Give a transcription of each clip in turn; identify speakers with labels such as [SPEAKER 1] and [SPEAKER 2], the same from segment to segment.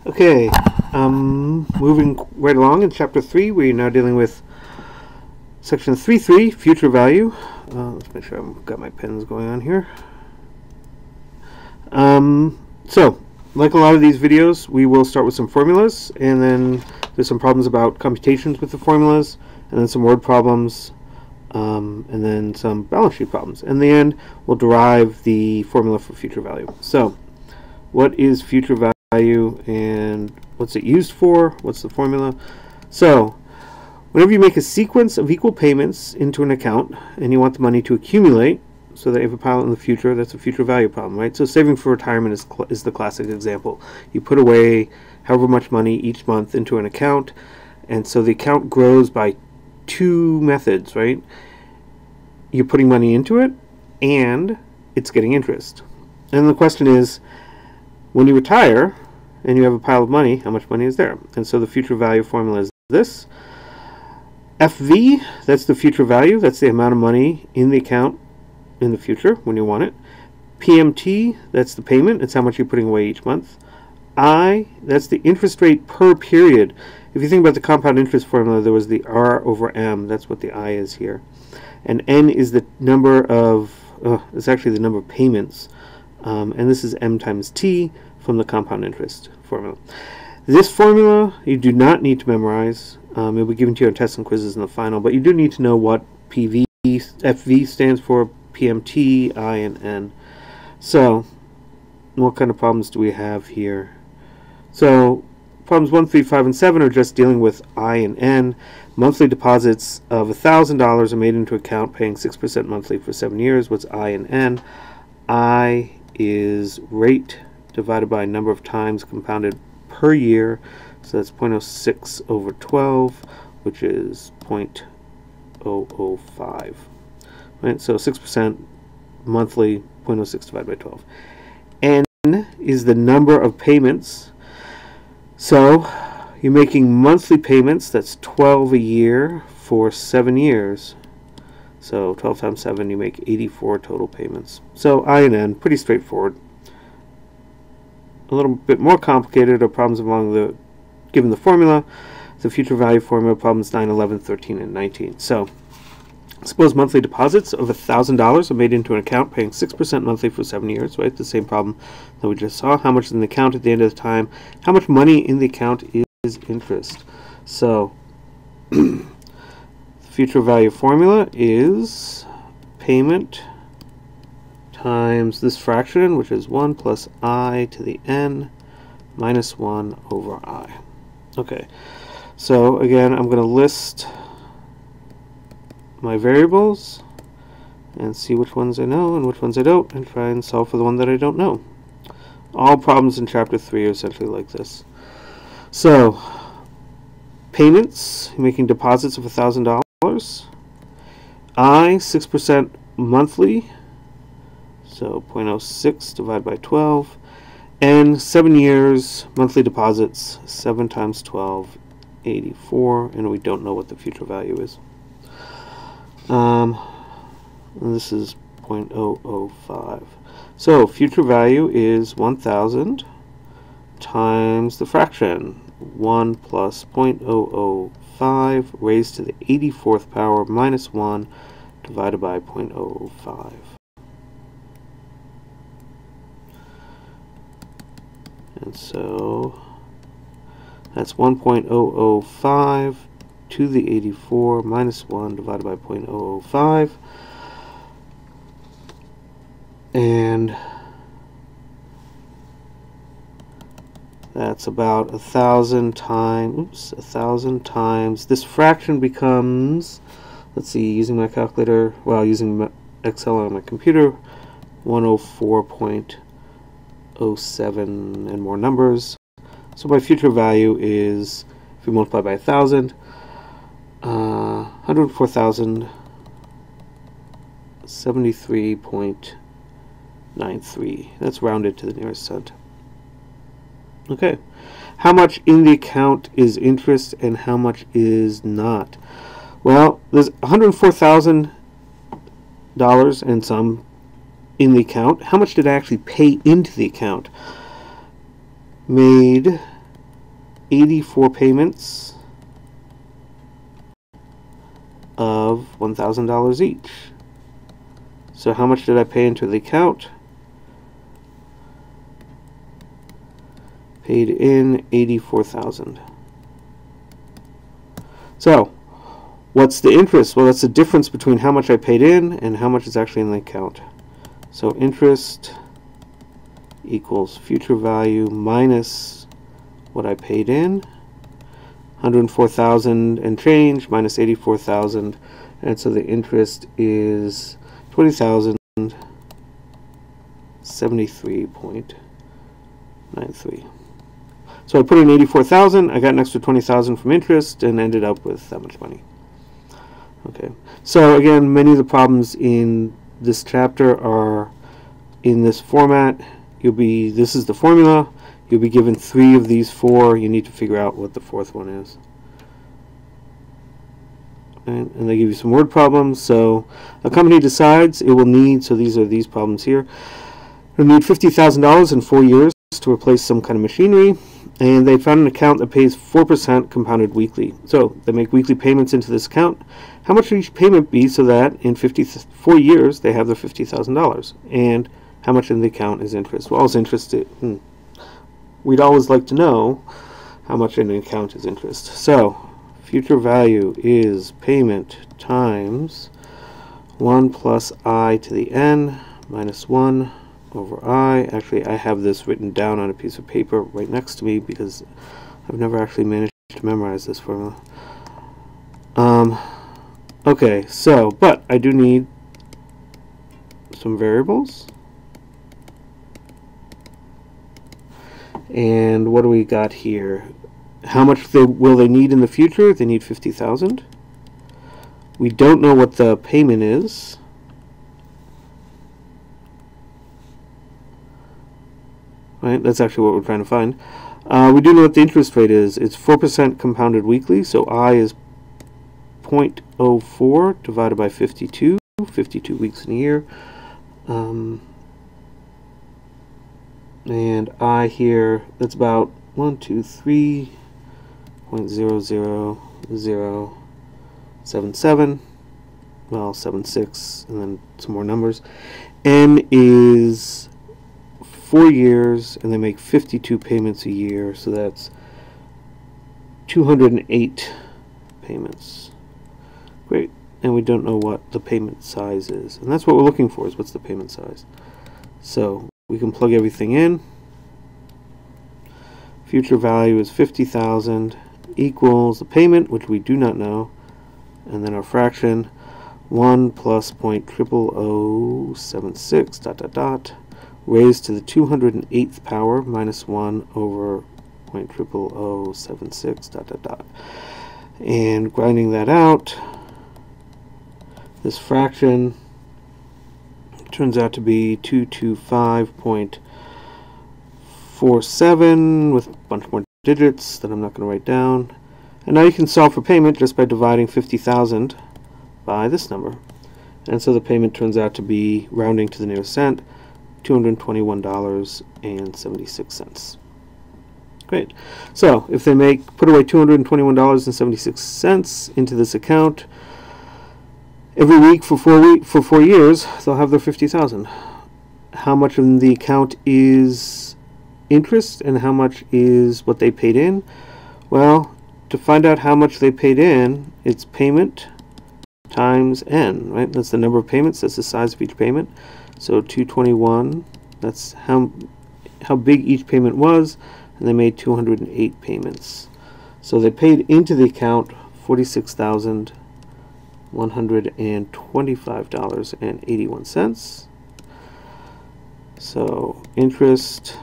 [SPEAKER 1] Okay, moving right along in Chapter 3, we're now dealing with Section 3.3, Future Value. Let's make sure I've got my pens going on here. So, like a lot of these videos, we will start with some formulas, and then there's some problems about computations with the formulas, and then some word problems, and then some balance sheet problems. In the end, we'll derive the formula for future value. So, what is future value and what's it used for? What's the formula? So, whenever you make a sequence of equal payments into an account and you want the money to accumulate so that you have a pile in the future, that's a future value problem, right? So saving for retirement is the classic example. You put away however much money each month into an account, and so the account grows by two methods, right? You're putting money into it and it's getting interest. And the question is, when you retire and you have a pile of money, how much money is there? And so the future value formula is this. FV, that's the future value. That's the amount of money in the account in the future when you want it. PMT, that's the payment. It's how much you're putting away each month. I, that's the interest rate per period. If you think about the compound interest formula, there was the R over M. That's what the I is here. And N is the number of, it's actually the number of payments. And this is M times T from the compound interest formula. This formula you do not need to memorize. It will be given to you on tests and quizzes in the final, but you do need to know what PV, FV stands for, PMT, I, and N. So, what kind of problems do we have here? So, problems 1, 3, 5, and 7 are just dealing with I and N. Monthly deposits of $1,000 are made into account paying 6% monthly for 7 years. What's I and N? I is rate divided by number of times compounded per year. So that's 0.06 over 12, which is 0.005. Right? So 6% monthly, 0.06 divided by 12. N is the number of payments. So you're making monthly payments, that's 12 a year for 7 years. So 12 times 7, you make 84 total payments. So I and N, pretty straightforward. A little bit more complicated are problems along the, given the formula, the future value formula, problems 9, 11, 13, and 19. So suppose monthly deposits of $1,000 are made into an account paying 6% monthly for 7 years, right? The same problem that we just saw. How much is in the account at the end of the time? How much money in the account is interest? So the future value formula is payment times this fraction, which is 1 plus I to the N minus 1 over I. Okay, so again, I'm going to list my variables and see which ones I know and which ones I don't, and try and solve for the one that I don't know. All problems in Chapter 3 are essentially like this. So, payments, making deposits of $1,000. I, 6% monthly, so 0.06 divided by 12. And 7 years, monthly deposits, 7 times 12, 84, and we don't know what the future value is. This is 0.005. So future value is 1,000 times the fraction 1 plus 0.005 raised to the 84th power minus 1 divided by 0.005. And so that's 1.005 to the 84 minus 1 divided by 0.005, and that's about 1,000 times, 1,000 times, this fraction becomes, let's see, using my calculator, well, using Excel on my computer, 104.07 and more numbers. So my future value is, if you multiply by 1,000, 104,073.93. That's rounded to the nearest cent. Okay. How much in the account is interest and how much is not? Well, there's $104,000 and some in the account. How much did I actually pay into the account? Made 84 payments of $1,000 each. So how much did I pay into the account? Paid in $84,000. So what's the interest? Well, that's the difference between how much I paid in and how much is actually in the account. So interest equals future value minus what I paid in, 104,000 and change minus 84,000, and so the interest is 20,073.93. So I put in 84,000, I got an extra 20,000 from interest, and ended up with that much money. Okay, so again, many of the problems in this chapter are in this format. This is the formula. You'll be given 3 of these 4. You need to figure out what the 4th one is. And they give you some word problems. So a company decides it will need, so these are these problems here, it'll need $50,000 in 4 years to replace some kind of machinery, and they found an account that pays 4% compounded weekly. So they make weekly payments into this account. How much would each payment be so that in 4 years they have their $50,000? And how much in the account is interest? Well, it's interest. We'd always like to know how much in the account is interest. So future value is payment times 1 plus I to the n minus 1 over I. Actually, I have this written down on a piece of paper right next to me because I've never actually managed to memorize this formula. Okay, so, but I do need some variables. And what do we got here? How much will they need in the future? They need 50,000. We don't know what the payment is. Right, that's actually what we're trying to find. We do know what the interest rate is. It's 4% compounded weekly, so I is 0.04 divided by 52, 52 weeks in a year. And I here, that's about 123.00077, well, 76, and then some more numbers. N is 4 years, and they make 52 payments a year, so that's 208 payments. Great. And we don't know what the payment size is, and that's what we're looking for, is what's the payment size. So we can plug everything in. Future value is 50,000 equals the payment, which we do not know, and then our fraction 1 plus 0.00076 dot dot dot raised to the 208th power minus 1 over 0.00076 dot dot dot. And grinding that out, this fraction turns out to be 225.47 with a bunch more digits that I'm not going to write down. And now you can solve for payment just by dividing 50,000 by this number. And so the payment turns out to be, rounding to the nearest cent, $221.76. Great. So if they put away $221.76 into this account every week for 4 years, they'll have their 50,000. How much in the account is interest and how much is what they paid in? Well, to find out how much they paid in, it's payment times n, right? That's the number of payments, that's the size of each payment. So 221, that's how big each payment was, and they made 208 payments. So they paid into the account $46,125.81. So interest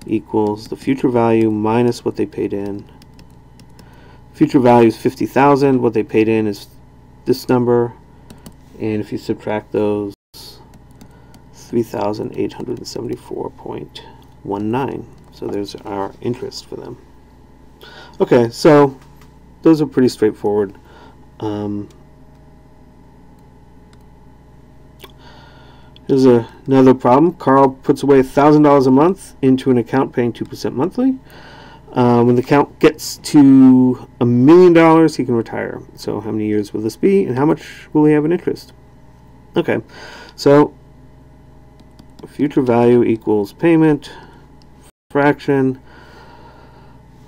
[SPEAKER 1] equals the future value minus what they paid in. Future value is 50,000. What they paid in is this number, and if you subtract those, 3,874.19. So there's our interest for them. Okay, so those are pretty straightforward. Here's another problem. Carl puts away $1,000 a month into an account paying 2% monthly. When the account gets to $1 million, he can retire. So how many years will this be, and how much will he have in interest? Okay, so future value equals payment, fraction,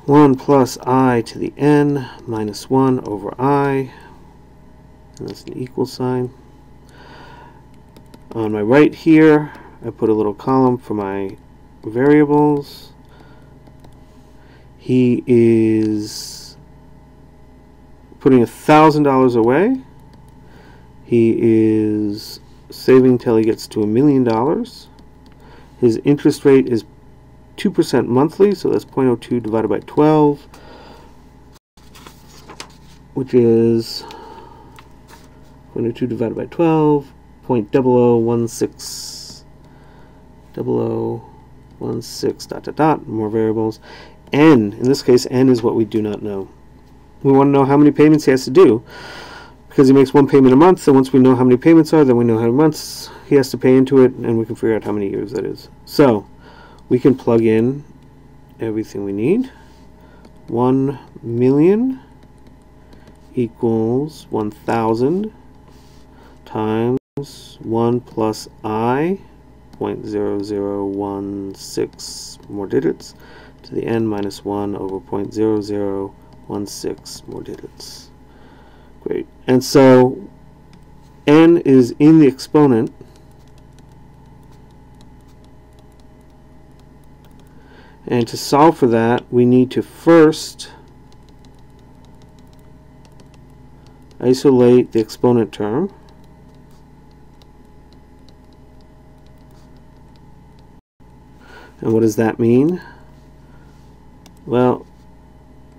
[SPEAKER 1] 1 plus I to the n minus 1 over I, and that's an equal sign. On my right here, I put a little column for my variables. He is putting $1,000 away. He is saving till he gets to $1 million. His interest rate is 2% monthly, so that's 0.02 divided by 12, which is 0.02 divided by 12, 0.0016, 0016, dot, dot, dot, more variables. N, in this case, N is what we do not know. We want to know how many payments he has to do, because he makes one payment a month, so once we know how many payments are, then we know how many months he has to pay into it, and we can figure out how many years that is. So we can plug in everything we need. 1 million equals 1,000 times 1 plus I, 0.0016 more digits, to the n minus 1 over 0.0016 more digits. Great. And so n is in the exponent. And to solve for that, we need to first isolate the exponent term. And what does that mean? Well,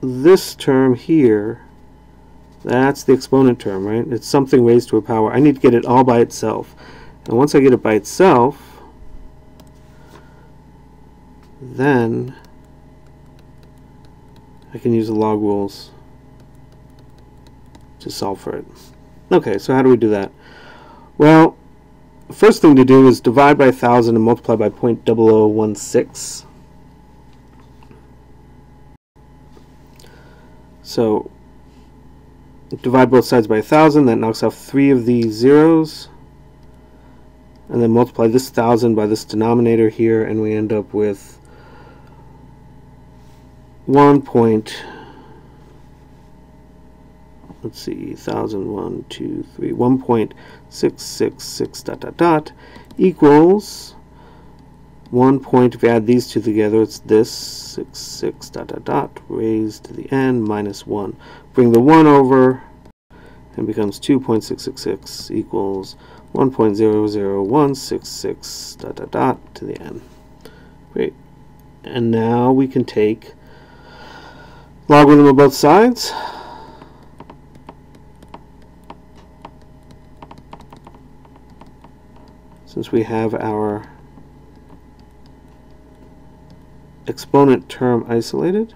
[SPEAKER 1] this term here, that's the exponent term, right? It's something raised to a power. I need to get it all by itself. And once I get it by itself, then I can use the log rules to solve for it. Okay, so how do we do that? Well, the first thing to do is divide by 1,000 and multiply by 0.0016. So divide both sides by 1,000, that knocks off 3 of these zeros, and then multiply this 1,000 by this denominator here, and we end up with 1.666 dot dot dot equals 1 point. If you add these two together, it's this 66 dot dot dot raised to the n minus 1. Bring the 1 over and becomes 2.666 equals 1.00166 dot dot dot to the n. Great. And now we can take logarithm of both sides. Since we have our exponent term isolated,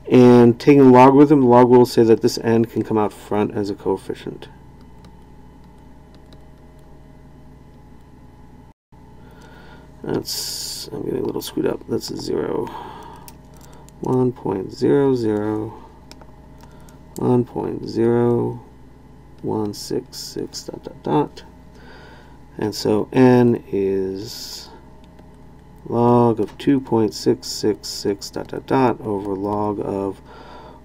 [SPEAKER 1] and taking the logarithm, the log will say that this n can come out front as a coefficient. That's, I'm getting a little screwed up. That's a 0. 1.00 1.0166 dot dot dot, and so n is log of 2.666 dot dot dot over log of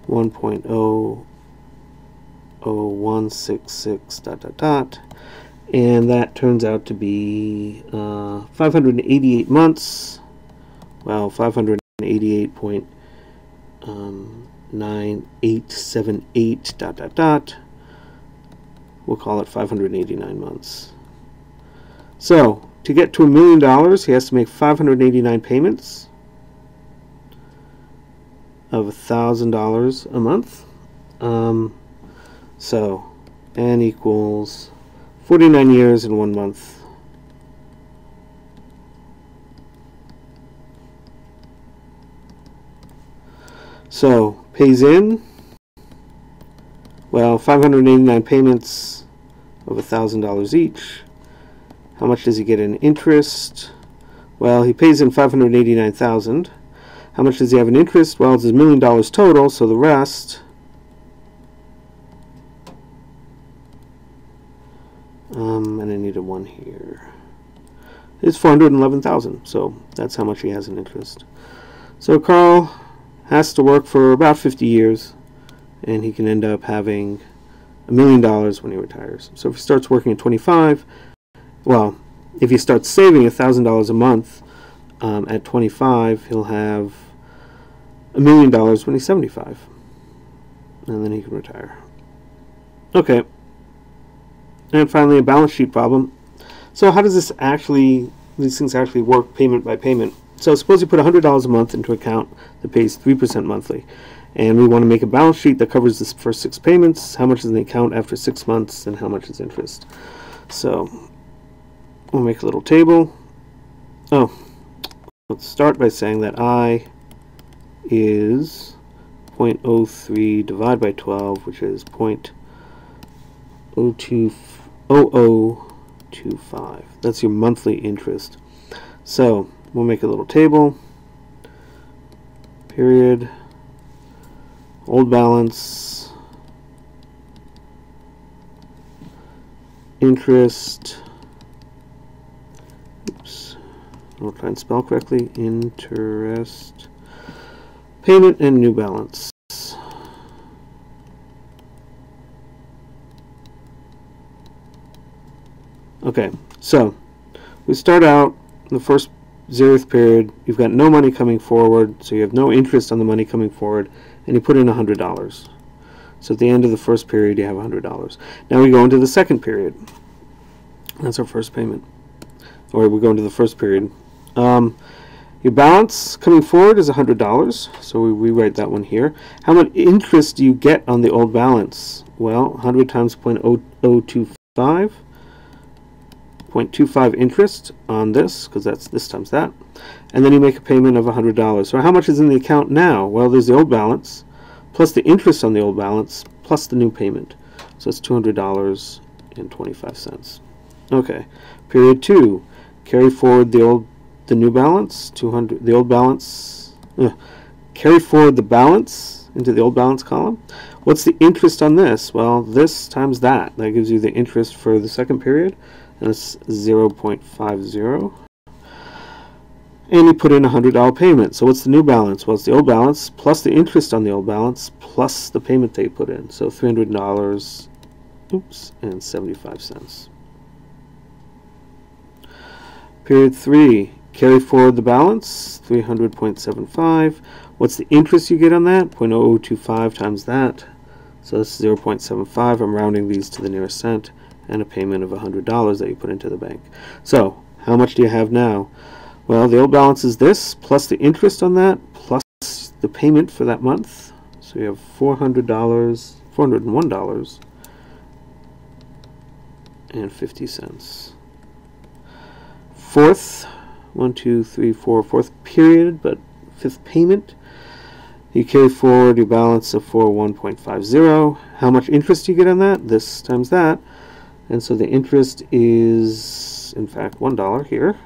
[SPEAKER 1] 1.00166 dot dot dot, and that turns out to be 588 months. Well, 588.9878 dot dot dot. We'll call it 589 months. So to get to $1 million, he has to make 589 payments of $1,000 a month. So n equals 49 years and 1 month. So pays in, well, 589 payments of $1,000 each, How much does he get in interest? Well, he pays in $589,000. How much does he have in interest? Well, it's $1 million total, so the rest, and I need a 1 here, is $411,000. So that's how much he has in interest. So Carl has to work for about 50 years, and he can end up having $1 million when he retires. So if he starts working at 25, well, if he starts saving $1,000 a month at 25, he'll have $1 million when he's 75, and then he can retire. Okay, and finally a balance sheet problem. So how does these things actually work payment by payment? So suppose you put $100 a month into an account that pays 3% monthly, and we want to make a balance sheet that covers the first 6 payments. How much is in the account after 6 months, and how much is interest? So we'll make a little table. Oh, let's start by saying that I is 0.03 divided by 12, which is 0.0025. That's your monthly interest. So we'll make a little table. Period. Old balance. Interest. Oops. I'll try and spell correctly. Interest. Payment and new balance. Okay, so we start out the first 0th period. You've got no money coming forward, so you have no interest on the money coming forward, and you put in $100. So at the end of the first period, you have $100. Now we go into the second period. That's our first payment. Or we go into the first period. Your balance coming forward is $100, so we rewrite that one here. How much interest do you get on the old balance? Well, 100 times 0.0025, 0.25 interest on this, because that's this times that, and then you make a payment of $100. So how much is in the account now? Well, there's the old balance, plus the interest on the old balance, plus the new payment. So it's $200.25. Okay, period 2, carry forward the new balance, 200, the old balance, carry forward the balance into the old balance column. What's the interest on this? Well, this times that. That gives you the interest for the second period, and it's 0.50. And you put in a $100 payment. So what's the new balance? Well, it's the old balance plus the interest on the old balance plus the payment they put in. So $300, and 75 cents. Period 3. Carry forward the balance, 300.75. What's the interest you get on that? 0.0025 times that. So that's 0.75. I'm rounding these to the nearest cent. And a payment of $100 that you put into the bank. So how much do you have now? Well, the old balance is this, plus the interest on that, plus the payment for that month. So you have $401.50. Fourth period, but 5th payment. You carry forward your balance of 401.50. How much interest do you get on that? This times that. And so the interest is, in fact, $1 here.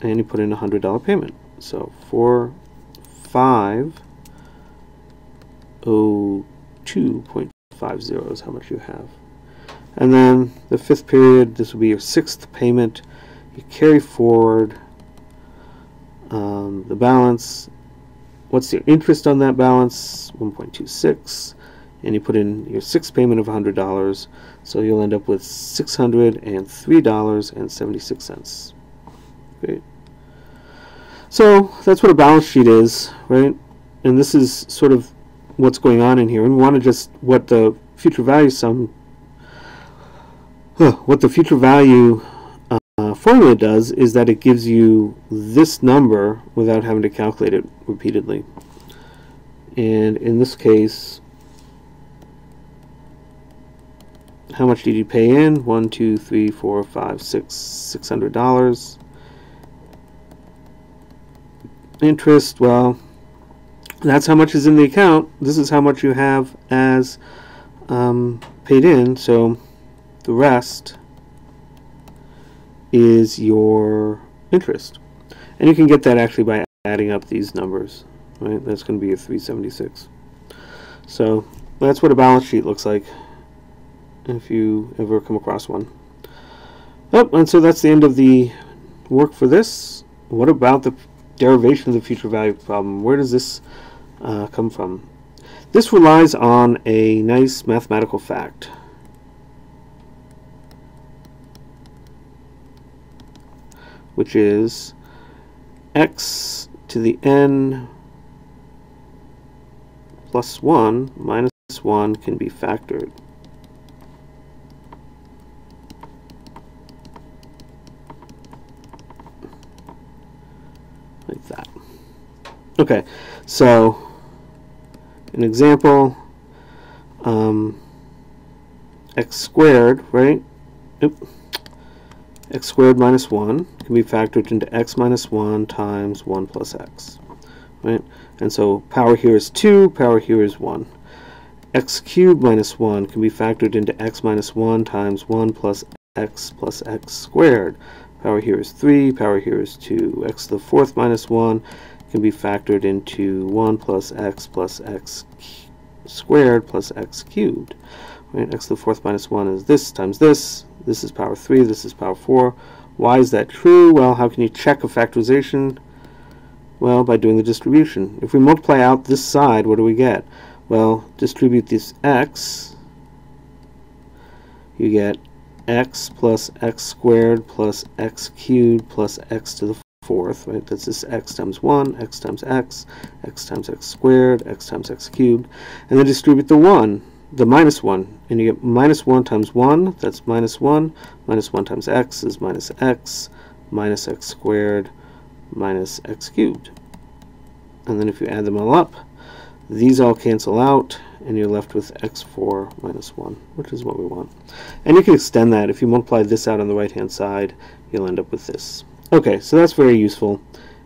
[SPEAKER 1] And you put in a $100 payment. So 4,502.50 is how much you have. And then the 5th period, this will be your 6th payment. You carry forward the balance. What's your interest on that balance? 1.26. And you put in your 6th payment of $100. So you'll end up with $603.76. Great. So that's what a balance sheet is, right? And this is sort of what's going on in here. And we want to just what the future value formula does is that it gives you this number without having to calculate it repeatedly. And in this case, how much did you pay in? $600. Interest, well, that's how much is in the account. This is how much you have as paid in, so the rest is your interest. And you can get that actually by adding up these numbers, right? That's going to be your 376. So that's what a balance sheet looks like if you ever come across one. Oh, and so that's the end of the work for this. What about the derivation of the future value problem? Where does this come from? This relies on a nice mathematical fact. Which is x to the n plus 1 minus 1 can be factored. Like that. Okay, so an example, x squared, right? Oop. X squared minus 1 can be factored into x minus 1 times 1 plus x, right? And so power here is 2, power here is 1. X cubed minus 1 can be factored into x minus 1 times 1 plus x squared. Power here is 3, power here is 2. X to the fourth minus 1 can be factored into 1 plus x squared plus x cubed. Right? X to the fourth minus 1 is this times this. This is power 3, this is power 4. Why is that true? Well, how can you check a factorization? Well, by doing the distribution. If we multiply out this side, what do we get? Well, distribute this x. You get x plus x squared plus x cubed plus x to the fourth, right? That's this x times 1, x times x times x squared, x times x cubed. And then distribute the 1. The minus 1, and you get minus 1 times 1, that's minus 1, minus 1 times x is minus x squared, minus x cubed. And then if you add them all up, these all cancel out, and you're left with x4 minus 1, which is what we want. And you can extend that. If you multiply this out on the right-hand side, you'll end up with this. Okay, so that's very useful,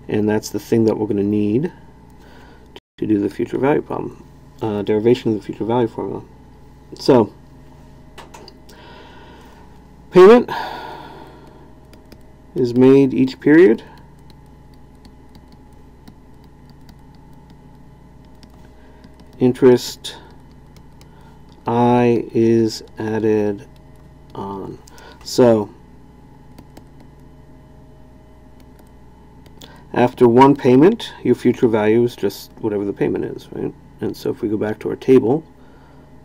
[SPEAKER 1] and that's the thing that we're going to need to do the future value problem, derivation of the future value formula. So, payment is made each period. Interest I is added on. So, after one payment, your future value is just whatever the payment is, right? And so if we go back to our table,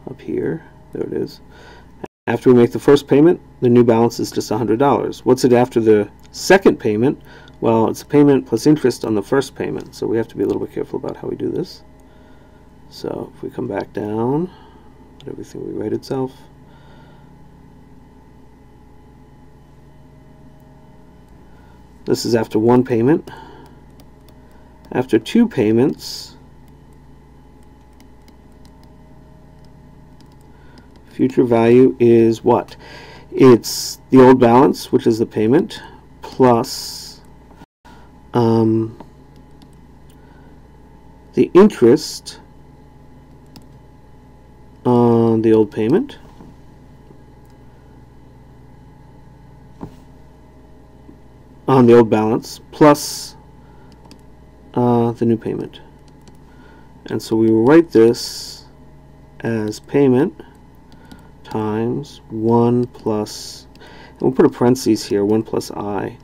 [SPEAKER 1] up here, there it is. After we make the first payment, the new balance is just $100. What's it after the second payment? Well, it's a payment plus interest on the first payment, so we have to be a little bit careful about how we do this. So if we come back down, let everything rewrite itself. This is after one payment. After two payments, future value is what? It's the old balance, which is the payment, plus the interest on the old payment, on the old balance, plus the new payment. And so we will write this as payment times 1 plus, and we'll put a parentheses here, 1 plus I.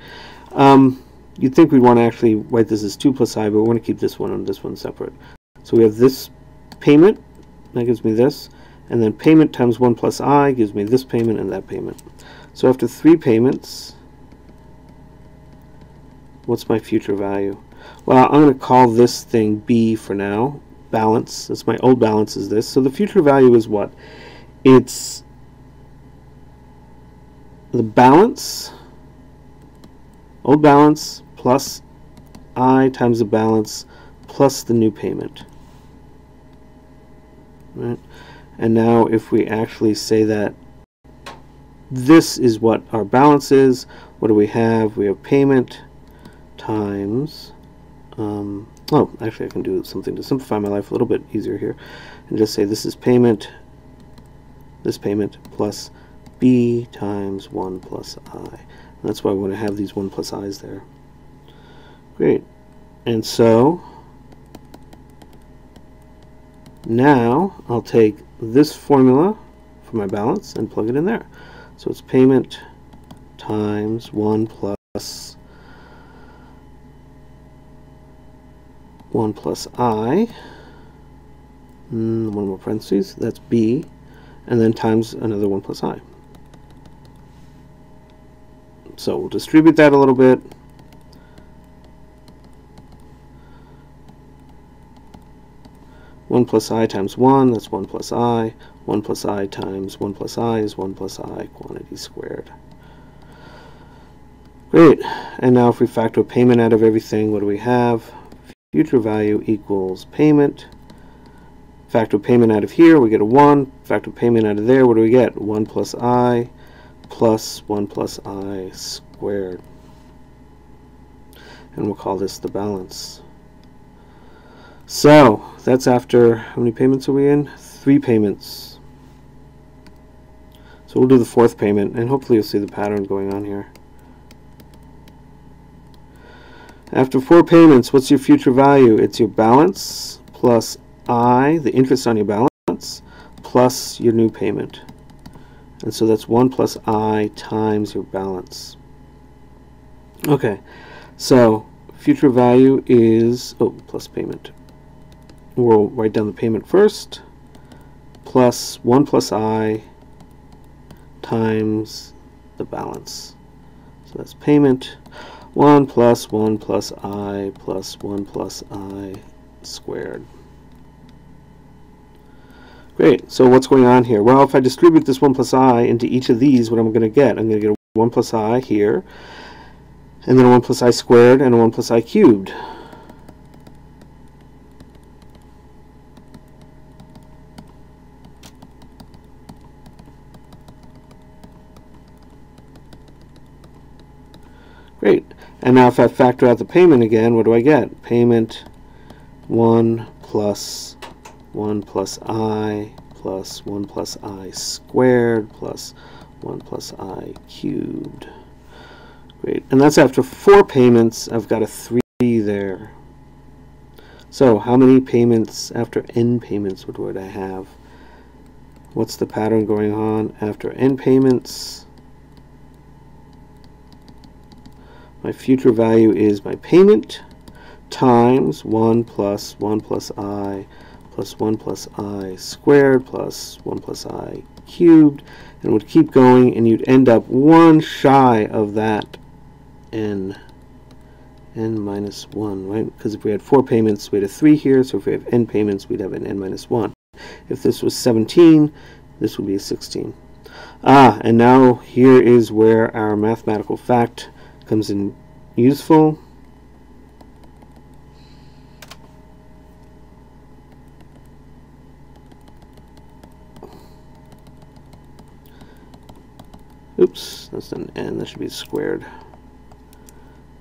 [SPEAKER 1] You'd think we'd want to actually write this as 2 plus I, but we want to keep this one and this one separate. So we have this payment, that gives me this, and then payment times 1 plus I gives me this payment and that payment. So after 3 payments, what's my future value? Well, I'm going to call this thing B for now. Balance. That's my old balance is this. So the future value is what? It's the balance, old balance, plus I times the balance, plus the new payment. Right? And now if we actually say that this is what our balance is, what do we have? We have payment times, oh, actually I can do something to simplify my life a little bit easier here, and just say this is payment, this payment, plus B times 1 plus I. That's why we want to have these 1 plus i's there. Great. And so now I'll take this formula for my balance and plug it in there. So it's payment times 1 plus 1 plus I, one more parentheses, that's B, and then times another 1 plus I. So we'll distribute that a little bit. One plus I times 1, that's 1 plus I. 1 plus I times 1 plus I is 1 plus I quantity squared. Great. And now if we factor payment out of everything, what do we have? Future value equals payment. Factor payment out of here, we get a 1. Factor payment out of there, what do we get? 1 plus I plus 1 plus I squared. And we'll call this the balance. So that's after, how many payments are we in? 3 payments. So we'll do the 4th payment, and hopefully you'll see the pattern going on here. After 4 payments, what's your future value? It's your balance plus I, the interest on your balance, plus your new payment. And so that's 1 plus I times your balance. Okay, so future value is, plus payment. We'll write down the payment first, plus 1 plus I times the balance. So that's payment 1 plus 1 plus I plus 1 plus I squared. Great, so what's going on here? Well, if I distribute this 1 plus I into each of these, what I'm going to get? I'm going to get a 1 plus I here, and then a 1 plus I squared, and a 1 plus I cubed. Great. And now if I factor out the payment again, what do I get? Payment 1 plus 1 plus I plus 1 plus I squared plus 1 plus I cubed. Great. And that's after 4 payments. I've got a 3 there. So how many payments after n payments would I have? What's the pattern going on after n payments? My future value is my payment times 1 plus 1 plus I plus 1 plus I squared plus 1 plus I cubed, and would keep going, and you'd end up 1 shy of that n minus 1, right? Because if we had 4 payments, we'd have 3 here, so if we have n payments, we'd have an n minus 1. If this was 17, this would be a 16. And now here is where our mathematical fact comes in useful. Oops, that's an n, that should be squared.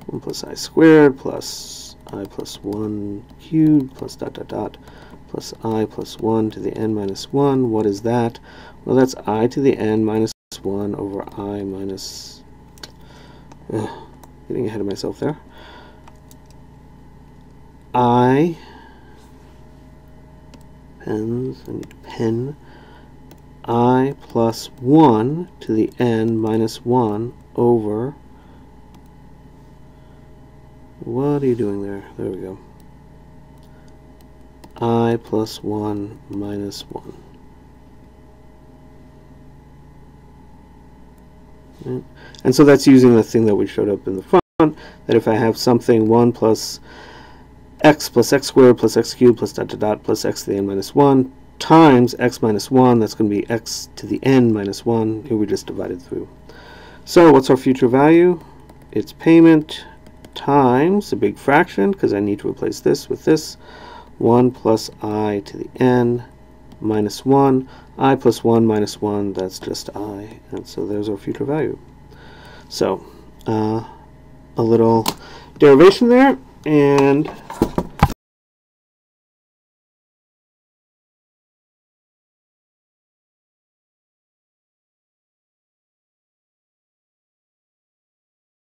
[SPEAKER 1] 1 plus I squared plus I plus 1 cubed plus dot dot dot plus I plus 1 to the n minus 1. What is that? Well, that's I to the n minus 1 over I minus... getting ahead of myself there. I pens, I need to pen I plus 1 to the n minus 1 over, what are you doing there? There we go. I plus 1 minus 1. Right. And so that's using the thing that we showed up in the front, that if I have something 1 plus x squared plus x cubed plus dot dot dot plus x to the n minus 1 times x minus 1, that's going to be x to the n minus 1. Here we just divided through. So what's our future value? It's payment times a big fraction, because I need to replace this with this, 1 plus I to the n minus 1. I plus 1 minus 1, that's just I. And so there's our future value. So a little derivation there, and